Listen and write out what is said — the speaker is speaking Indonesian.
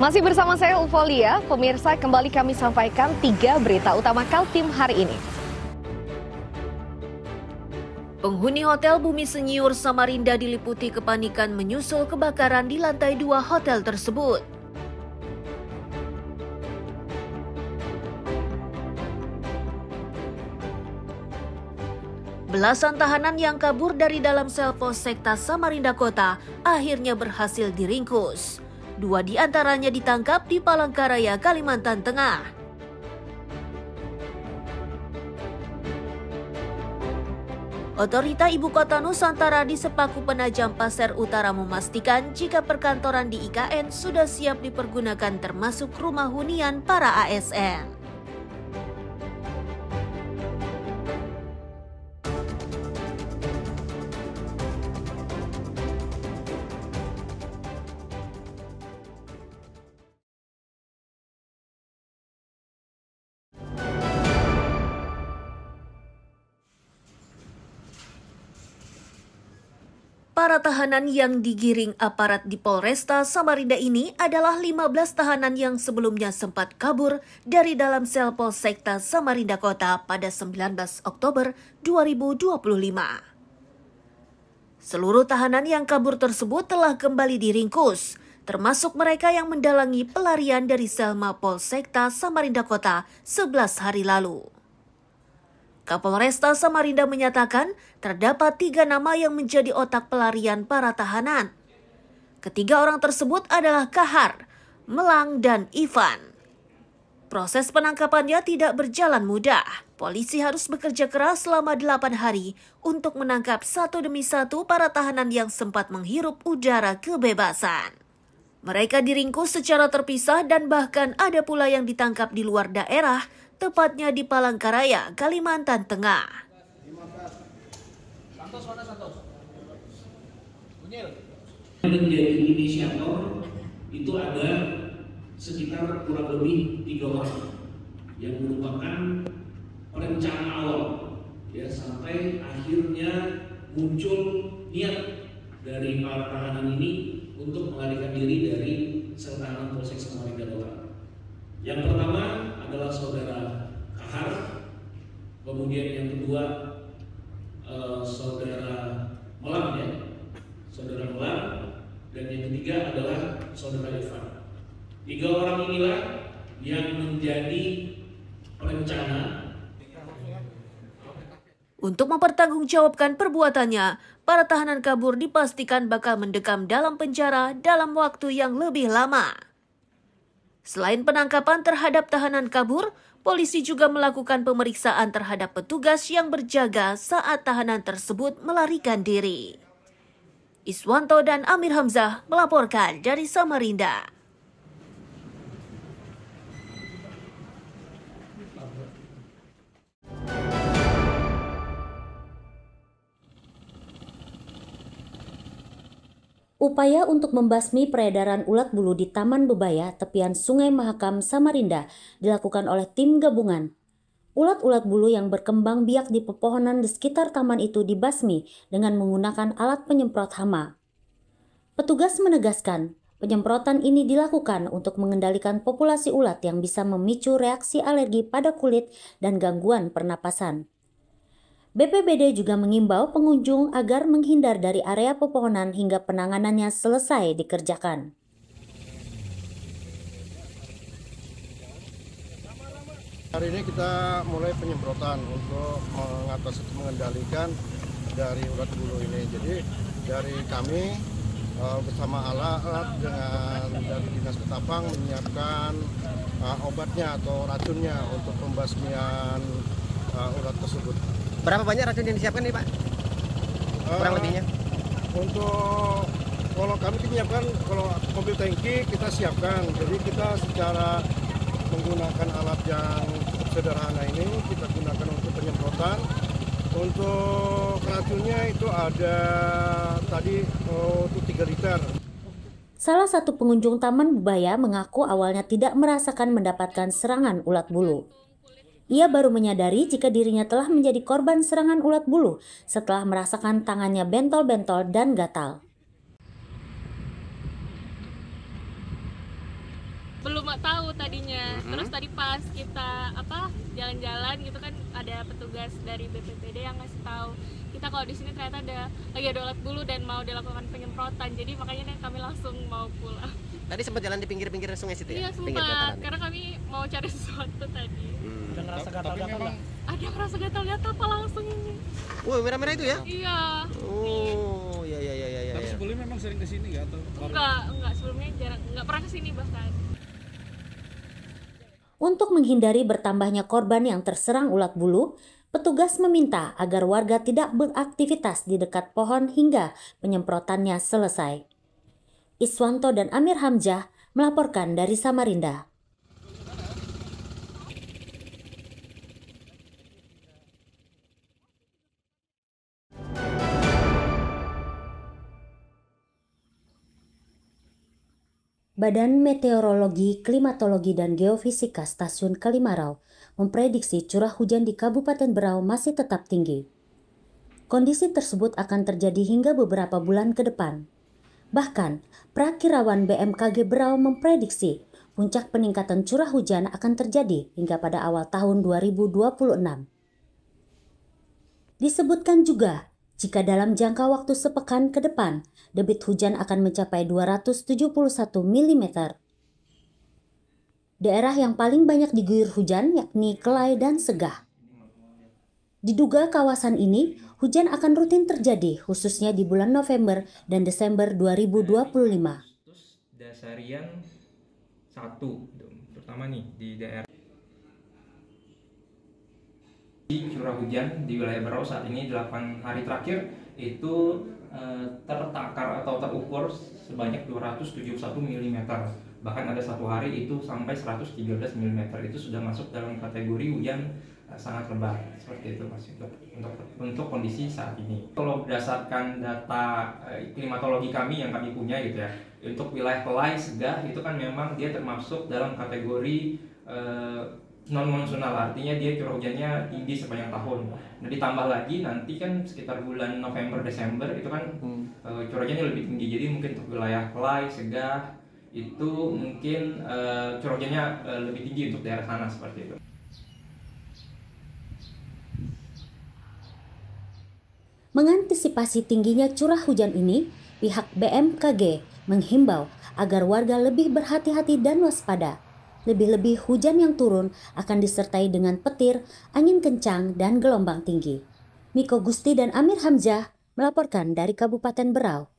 Masih bersama saya Ufolia, pemirsa kembali kami sampaikan 3 berita utama Kaltim hari ini. Penghuni Hotel Bumi Senyiur Samarinda diliputi kepanikan menyusul kebakaran di lantai 2 hotel tersebut. Belasan tahanan yang kabur dari dalam sel Polsekta Samarinda Kota akhirnya berhasil diringkus. 2 di antaranya ditangkap di Palangkaraya, Kalimantan Tengah. Otorita Ibu Kota Nusantara di Sepaku Penajam Pasir Utara memastikan jika perkantoran di IKN sudah siap dipergunakan termasuk rumah hunian para ASN. Para tahanan yang digiring aparat di Polresta Samarinda ini adalah 15 tahanan yang sebelumnya sempat kabur dari dalam sel Polsekta Samarinda Kota pada 19 Oktober 2025. Seluruh tahanan yang kabur tersebut telah kembali diringkus, termasuk mereka yang mendalangi pelarian dari sel Mapolsekta Samarinda Kota 11 hari lalu. Kapolresta Samarinda menyatakan terdapat 3 nama yang menjadi otak pelarian para tahanan. Ketiga orang tersebut adalah Kahar, Melang, dan Ivan. Proses penangkapannya tidak berjalan mudah. Polisi harus bekerja keras selama 8 hari untuk menangkap satu demi satu para tahanan yang sempat menghirup udara kebebasan. Mereka diringkus secara terpisah dan bahkan ada pula yang ditangkap di luar daerah, tepatnya di Palangkaraya, Kalimantan Tengah. Menjadi inisiator itu ada sekitar kurang lebih 3 orang yang merupakan perencana awal, ya, sampai akhirnya muncul niat dari para tahanan ini untuk melarikan diri dari sel tahanan Polsek Samarinda Kota. Yang pertama adalah saudara Kahar, kemudian yang kedua saudara Melang, ya, saudara Melang, dan yang ketiga adalah saudara Ivan. 3 orang inilah yang menjadi perencana. Untuk mempertanggungjawabkan perbuatannya, para tahanan kabur dipastikan bakal mendekam dalam penjara dalam waktu yang lebih lama. Selain penangkapan terhadap tahanan kabur, polisi juga melakukan pemeriksaan terhadap petugas yang berjaga saat tahanan tersebut melarikan diri. Iswanto dan Amir Hamzah melaporkan dari Samarinda. Upaya untuk membasmi peredaran ulat bulu di Taman Bebaya, tepian Sungai Mahakam, Samarinda, dilakukan oleh tim gabungan. Ulat-ulat bulu yang berkembang biak di pepohonan di sekitar taman itu dibasmi dengan menggunakan alat penyemprot hama. Petugas menegaskan, penyemprotan ini dilakukan untuk mengendalikan populasi ulat yang bisa memicu reaksi alergi pada kulit dan gangguan pernapasan. BPBD juga mengimbau pengunjung agar menghindar dari area pepohonan hingga penanganannya selesai dikerjakan. Hari ini kita mulai penyemprotan untuk mengendalikan dari ulat bulu ini. Jadi dari kami bersama alat dengan dari Dinas Ketapang menyiapkan obatnya atau racunnya untuk pembasmian ulat tersebut. Berapa banyak racun yang disiapkan nih Pak? Kurang lebihnya? Untuk kalau kami menyiapkan, kalau mobil tangki kita siapkan. Jadi kita secara menggunakan alat yang cukup sederhana ini kita gunakan untuk penyemprotan. Untuk racunnya itu ada tadi untuk 3 liter. Salah satu pengunjung Taman Bebaya mengaku awalnya tidak merasakan mendapatkan serangan ulat bulu. Ia baru menyadari jika dirinya telah menjadi korban serangan ulat bulu setelah merasakan tangannya bentol-bentol dan gatal. belum tahu tadinya. Terus tadi pas kita jalan-jalan gitu kan ada petugas dari BPBD yang ngasih tahu kita kalau di sini ternyata lagi ada ulat bulu dan mau dilakukan penyemprotan. Jadi makanya kami langsung mau pulang. Tadi sempat jalan di pinggir-pinggir sungai situ ya? Iya sempat, karena kami mau cari sesuatu tadi. Ada ngerasa gatal-gatal nggak? Ada ngerasa gatal-gatal apa langsung ini? Wah, merah-merah itu ya? Iya. Oh, iya. Tapi sebelumnya memang sering kesini nggak atau? Enggak, sebelumnya jarang, enggak pernah kesini bahkan. Untuk menghindari bertambahnya korban yang terserang ulat bulu, petugas meminta agar warga tidak beraktivitas di dekat pohon hingga penyemprotannya selesai. Iswanto dan Amir Hamzah melaporkan dari Samarinda. Badan Meteorologi, Klimatologi, dan Geofisika Stasiun Kalimarau memprediksi curah hujan di Kabupaten Berau masih tetap tinggi. Kondisi tersebut akan terjadi hingga beberapa bulan ke depan. Bahkan, Prakirawan BMKG Berau memprediksi puncak peningkatan curah hujan akan terjadi hingga pada awal tahun 2026. Disebutkan juga, jika dalam jangka waktu sepekan ke depan, debit hujan akan mencapai 271 mm. Daerah yang paling banyak diguyur hujan yakni Kelai dan Segah. Diduga kawasan ini hujan akan rutin terjadi khususnya di bulan November dan Desember 2025. Dasarian 1, terutama nih di daerah curah hujan di wilayah Berau saat ini 8 hari terakhir itu tertakar atau terukur sebanyak 271 mm. Bahkan ada satu hari itu sampai 113 mm. Itu sudah masuk dalam kategori hujan sangat lebat, seperti itu Mas, untuk kondisi saat ini. Kalau berdasarkan data klimatologi kami yang kami punya gitu ya, untuk wilayah Kelai Segah itu kan memang dia termasuk dalam kategori non monsunal, artinya dia curah hujannya tinggi sepanjang tahun. Nah ditambah lagi nanti kan sekitar bulan November Desember itu kan curah hujannya lebih tinggi, jadi mungkin untuk wilayah Kelai Segah itu mungkin curah hujannya lebih tinggi untuk daerah sana seperti itu. Mengantisipasi tingginya curah hujan ini, pihak BMKG menghimbau agar warga lebih berhati-hati dan waspada. Lebih-lebih hujan yang turun akan disertai dengan petir, angin kencang, dan gelombang tinggi. Miko Gusti dan Amir Hamzah melaporkan dari Kabupaten Berau.